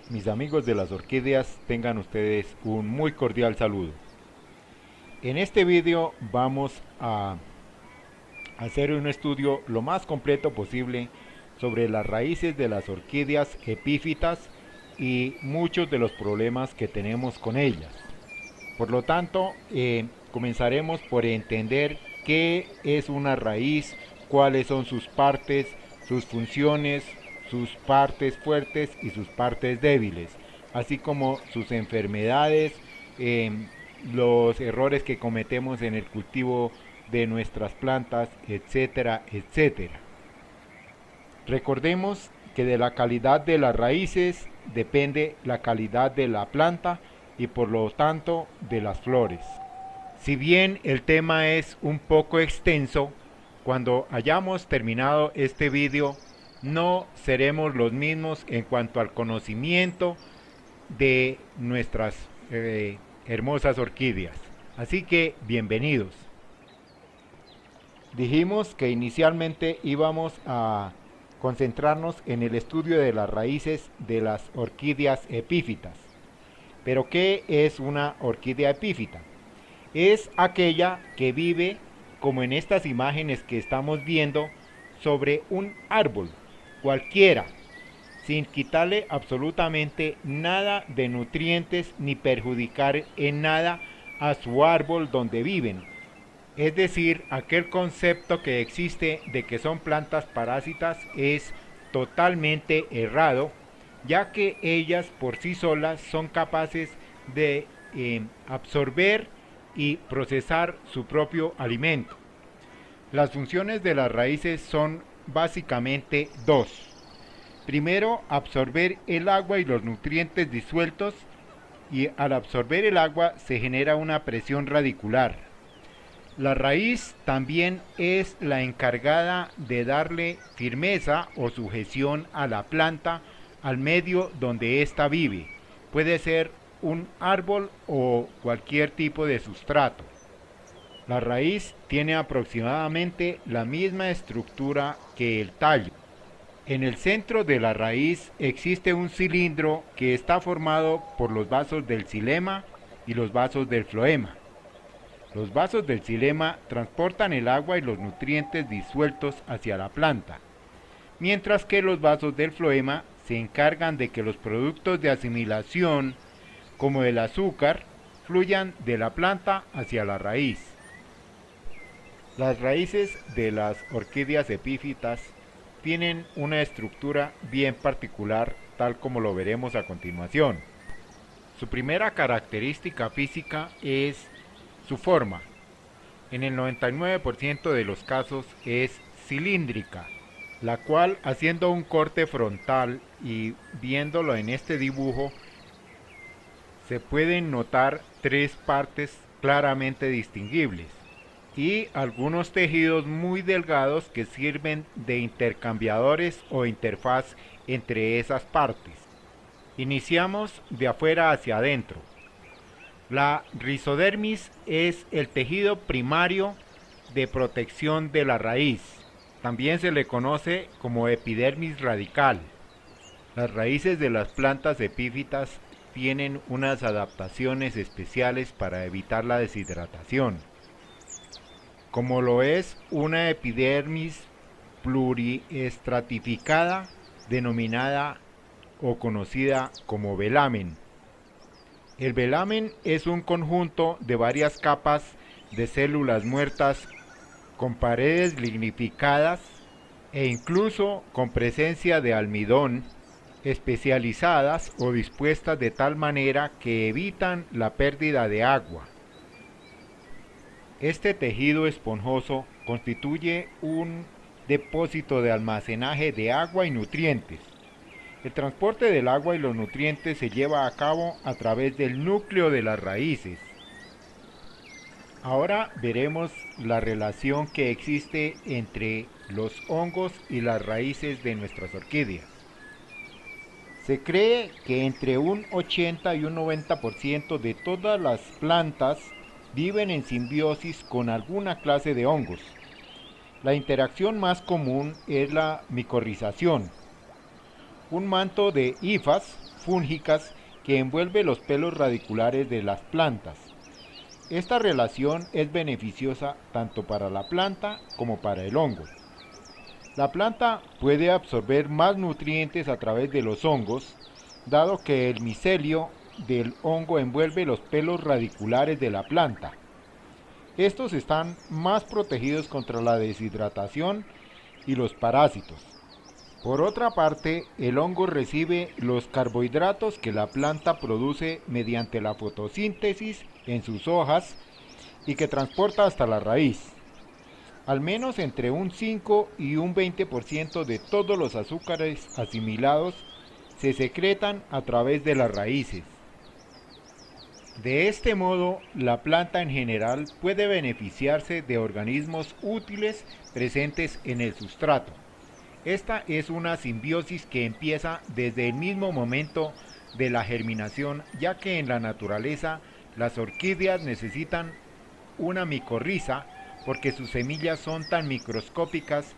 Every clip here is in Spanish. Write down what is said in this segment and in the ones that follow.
Mis amigos de las orquídeas, tengan ustedes un muy cordial saludo. En este vídeo vamos a hacer un estudio lo más completo posible sobre las raíces de las orquídeas epífitas y muchos de los problemas que tenemos con ellas. Por lo tanto, comenzaremos por entender qué es una raíz, cuáles son sus partes, sus funciones, sus partes fuertes y sus partes débiles, así como sus enfermedades, los errores que cometemos en el cultivo de nuestras plantas, etcétera, etcétera. Recordemos que de la calidad de las raíces depende la calidad de la planta y por lo tanto de las flores. Si bien el tema es un poco extenso, cuando hayamos terminado este vídeo no seremos los mismos en cuanto al conocimiento de nuestras hermosas orquídeas. Así que bienvenidos. Dijimos que inicialmente íbamos a concentrarnos en el estudio de las raíces de las orquídeas epífitas. Pero ¿qué es una orquídea epífita? Es aquella que vive, como en estas imágenes que estamos viendo, sobre un árbol, cualquiera, sin quitarle absolutamente nada de nutrientes ni perjudicar en nada a su árbol donde viven. Es decir, aquel concepto que existe de que son plantas parásitas es totalmente errado, ya que ellas por sí solas son capaces de absorber y procesar su propio alimento. Las funciones de las raíces son básicamente dos. Primero, absorber el agua y los nutrientes disueltos, y al absorber el agua se genera una presión radicular. La raíz también es la encargada de darle firmeza o sujeción a la planta, al medio donde ésta vive. Puede ser un árbol o cualquier tipo de sustrato. La raíz tiene aproximadamente la misma estructura que el tallo. En el centro de la raíz existe un cilindro que está formado por los vasos del xilema y los vasos del floema. Los vasos del xilema transportan el agua y los nutrientes disueltos hacia la planta, mientras que los vasos del floema se encargan de que los productos de asimilación, como el azúcar, fluyan de la planta hacia la raíz. Las raíces de las orquídeas epífitas tienen una estructura bien particular, tal como lo veremos a continuación. Su primera característica física es su forma. En el 99% de los casos es cilíndrica, la cual, haciendo un corte frontal y viéndolo en este dibujo, se pueden notar tres partes claramente distinguibles y algunos tejidos muy delgados que sirven de intercambiadores o interfaz entre esas partes. Iniciamos de afuera hacia adentro. La rizodermis es el tejido primario de protección de la raíz. También se le conoce como epidermis radical. Las raíces de las plantas epífitas tienen unas adaptaciones especiales para evitar la deshidratación, como lo es una epidermis pluriestratificada denominada o conocida como velamen. El velamen es un conjunto de varias capas de células muertas con paredes lignificadas e incluso con presencia de almidón, especializadas o dispuestas de tal manera que evitan la pérdida de agua. Este tejido esponjoso constituye un depósito de almacenaje de agua y nutrientes. El transporte del agua y los nutrientes se lleva a cabo a través del núcleo de las raíces. Ahora veremos la relación que existe entre los hongos y las raíces de nuestras orquídeas. Se cree que entre un 80 y un 90% de todas las plantas viven en simbiosis con alguna clase de hongos. La interacción más común es la micorrización. Un manto de hifas fúngicas que envuelve los pelos radiculares de las plantas. Esta relación es beneficiosa tanto para la planta como para el hongo. La planta puede absorber más nutrientes a través de los hongos, dado que el micelio del hongo envuelve los pelos radiculares de la planta. Estos están más protegidos contra la deshidratación y los parásitos. Por otra parte, el hongo recibe los carbohidratos que la planta produce mediante la fotosíntesis en sus hojas y que transporta hasta la raíz. Al menos entre un 5 y un 20% de todos los azúcares asimilados se secretan a través de las raíces. De este modo, la planta en general puede beneficiarse de organismos útiles presentes en el sustrato. Esta es una simbiosis que empieza desde el mismo momento de la germinación, ya que en la naturaleza las orquídeas necesitan una micorriza porque sus semillas son tan microscópicas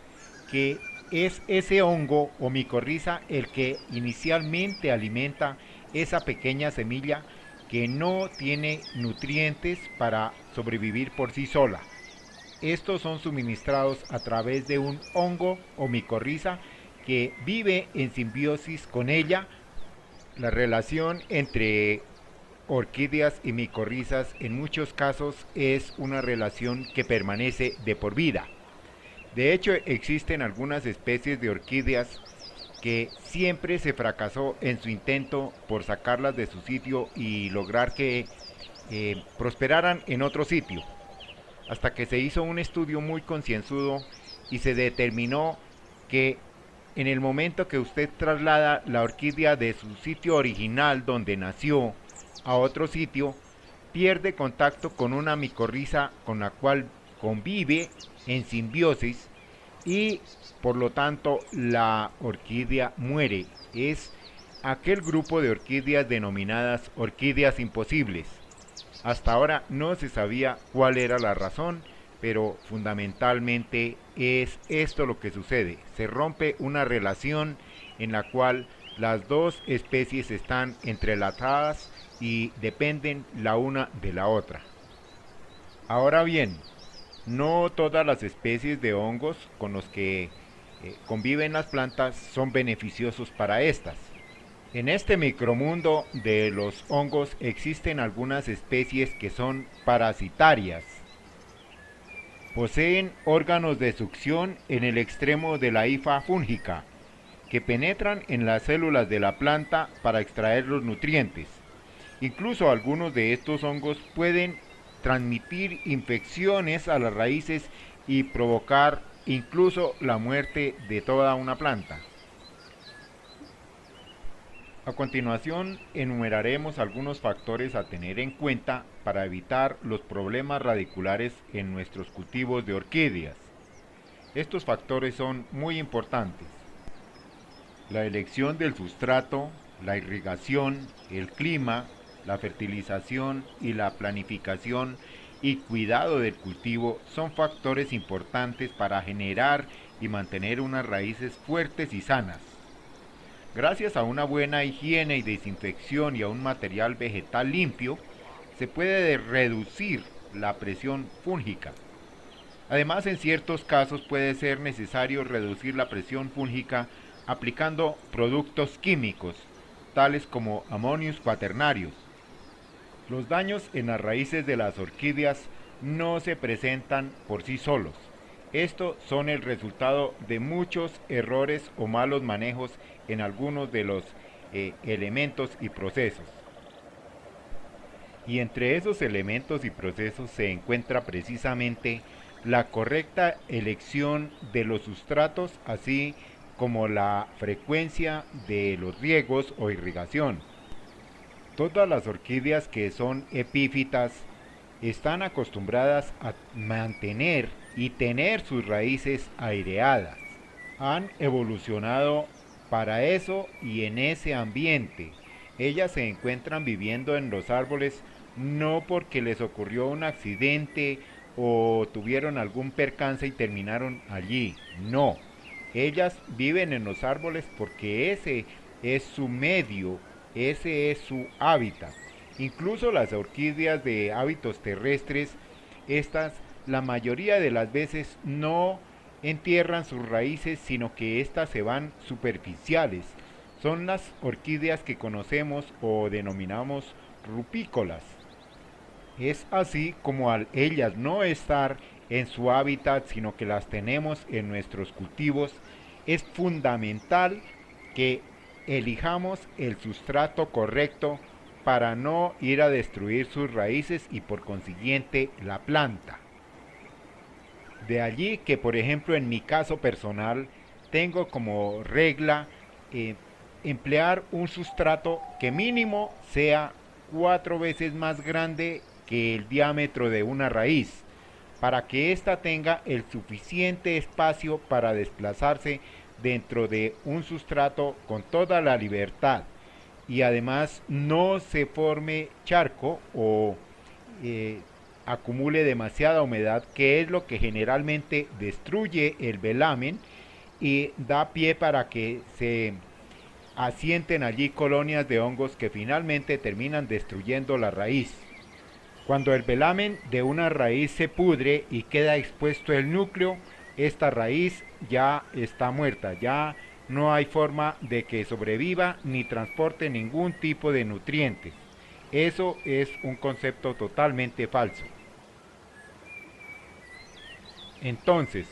que es ese hongo o micorriza el que inicialmente alimenta esa pequeña semilla que no tiene nutrientes para sobrevivir por sí sola. Estos son suministrados a través de un hongo o micorriza que vive en simbiosis con ella. La relación entre orquídeas y micorrizas en muchos casos es una relación que permanece de por vida. De hecho, existen algunas especies de orquídeas que siempre se fracasó en su intento por sacarlas de su sitio y lograr que prosperaran en otro sitio, hasta que se hizo un estudio muy concienzudo y se determinó que en el momento que usted traslada la orquídea de su sitio original donde nació a otro sitio, pierde contacto con una micorriza con la cual convive en simbiosis y por lo tanto la orquídea muere. Es aquel grupo de orquídeas denominadas orquídeas imposibles. Hasta ahora no se sabía cuál era la razón, pero fundamentalmente es esto lo que sucede. Se rompe una relación en la cual las dos especies están entrelazadas y dependen la una de la otra. Ahora bien, no todas las especies de hongos con los que conviven las plantas son beneficiosos para estas. En este micromundo de los hongos existen algunas especies que son parasitarias. Poseen órganos de succión en el extremo de la hifa fúngica, que penetran en las células de la planta para extraer los nutrientes. Incluso algunos de estos hongos pueden transmitir infecciones a las raíces y provocar incluso la muerte de toda una planta. A continuación, enumeraremos algunos factores a tener en cuenta para evitar los problemas radiculares en nuestros cultivos de orquídeas. Estos factores son muy importantes: la elección del sustrato, la irrigación, el clima, la fertilización y la planificación y cuidado del cultivo son factores importantes para generar y mantener unas raíces fuertes y sanas. Gracias a una buena higiene y desinfección y a un material vegetal limpio, se puede reducir la presión fúngica. Además, en ciertos casos puede ser necesario reducir la presión fúngica aplicando productos químicos, tales como Ammonium cuaternarius. Los daños en las raíces de las orquídeas no se presentan por sí solos. Estos son el resultado de muchos errores o malos manejos en algunos de los elementos y procesos. Y entre esos elementos y procesos se encuentra precisamente la correcta elección de los sustratos, así como la frecuencia de los riegos o irrigación. Todas las orquídeas que son epífitas están acostumbradas a mantener y tener sus raíces aireadas. Han evolucionado para eso y en ese ambiente. Ellas se encuentran viviendo en los árboles no porque les ocurrió un accidente o tuvieron algún percance y terminaron allí. No. Ellas viven en los árboles porque ese es su medio ese es su hábitat. Incluso las orquídeas de hábitos terrestres, estas la mayoría de las veces no entierran sus raíces, sino que estas se van superficiales. Son las orquídeas que conocemos o denominamos rupícolas. Es así como al ellas no estar en su hábitat, sino que las tenemos en nuestros cultivos, es fundamental que elijamos el sustrato correcto para no ir a destruir sus raíces y por consiguiente la planta. De allí que, por ejemplo, en mi caso personal, tengo como regla eh, emplear un sustrato que mínimo sea 4 veces más grande que el diámetro de una raíz, para que ésta tenga el suficiente espacio para desplazarse dentro de un sustrato con toda la libertad y además no se forme charco o eh, acumule demasiada humedad, que es lo que generalmente destruye el velamen y da pie para que se asienten allí colonias de hongos que finalmente terminan destruyendo la raíz. Cuando el velamen de una raíz se pudre y queda expuesto el núcleo, esta raíz ya está muerta, ya no hay forma de que sobreviva ni transporte ningún tipo de nutrientes. Eso es un concepto totalmente falso. Entonces,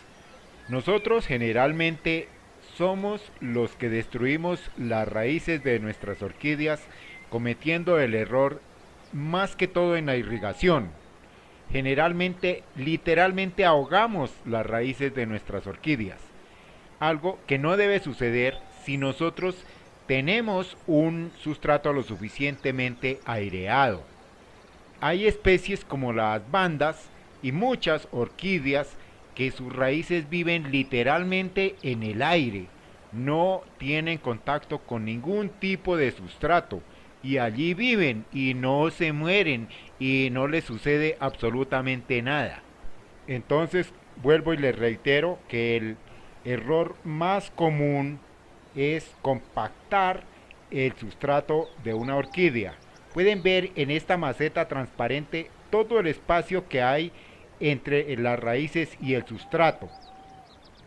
nosotros generalmente somos los que destruimos las raíces de nuestras orquídeas cometiendo el error más que todo en la irrigación. Generalmente, literalmente ahogamos las raíces de nuestras orquídeas. Algo que no debe suceder si nosotros tenemos un sustrato lo suficientemente aireado. Hay especies como las bandas y muchas orquídeas que sus raíces viven literalmente en el aire, no tienen contacto con ningún tipo de sustrato y allí viven y no se mueren y no les sucede absolutamente nada. Entonces, vuelvo y les reitero que el error más común es compactar el sustrato de una orquídea. Pueden ver en esta maceta transparente todo el espacio que hay entre las raíces y el sustrato.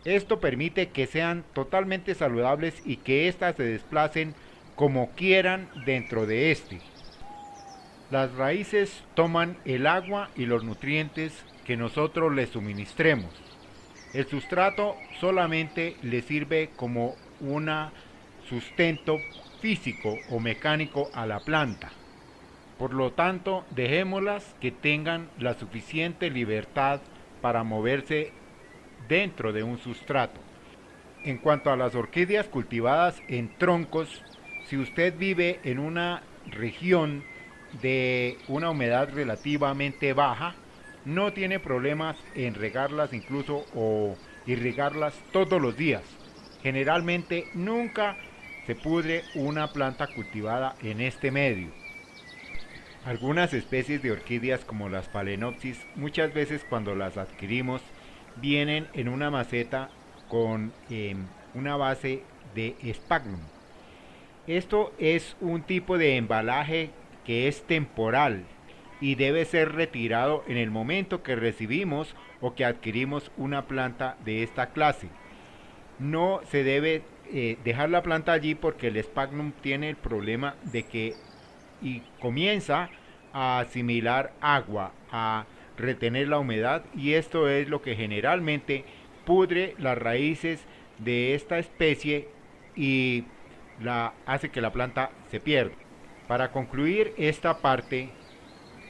Esto permite que sean totalmente saludables y que éstas se desplacen como quieran dentro de este. Las raíces toman el agua y los nutrientes que nosotros les suministremos. El sustrato solamente le sirve como un sustento físico o mecánico a la planta. Por lo tanto, dejémoslas que tengan la suficiente libertad para moverse dentro de un sustrato. En cuanto a las orquídeas cultivadas en troncos, si usted vive en una región de una humedad relativamente baja, no tiene problemas en regarlas incluso o irrigarlas todos los días. Generalmente nunca se pudre una planta cultivada en este medio. Algunas especies de orquídeas como las Phalaenopsis, muchas veces cuando las adquirimos, vienen en una maceta con una base de Sphagnum. Esto es un tipo de embalaje que es temporal y debe ser retirado en el momento que recibimos o que adquirimos una planta de esta clase. No se debe dejar la planta allí porque el Sphagnum tiene el problema de que y comienza a asimilar agua, a retener la humedad y esto es lo que generalmente pudre las raíces de esta especie y hace que la planta se pierda. Para concluir esta parte,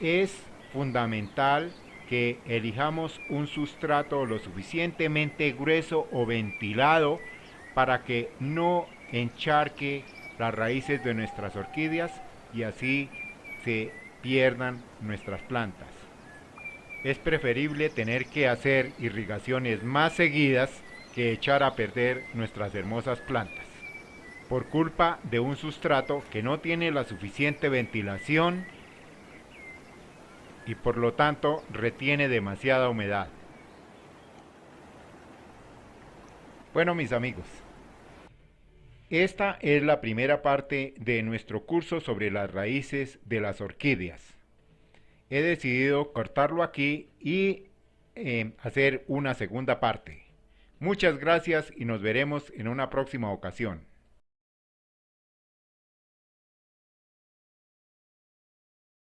es fundamental que elijamos un sustrato lo suficientemente grueso o ventilado para que no encharque las raíces de nuestras orquídeas y así se pierdan nuestras plantas. Es preferible tener que hacer irrigaciones más seguidas que echar a perder nuestras hermosas plantas por culpa de un sustrato que no tiene la suficiente ventilación y por lo tanto retiene demasiada humedad. Bueno, mis amigos, Esta es la primera parte de nuestro curso sobre las raíces de las orquídeas. He decidido cortarlo aquí y hacer una segunda parte. Muchas gracias y nos veremos en una próxima ocasión.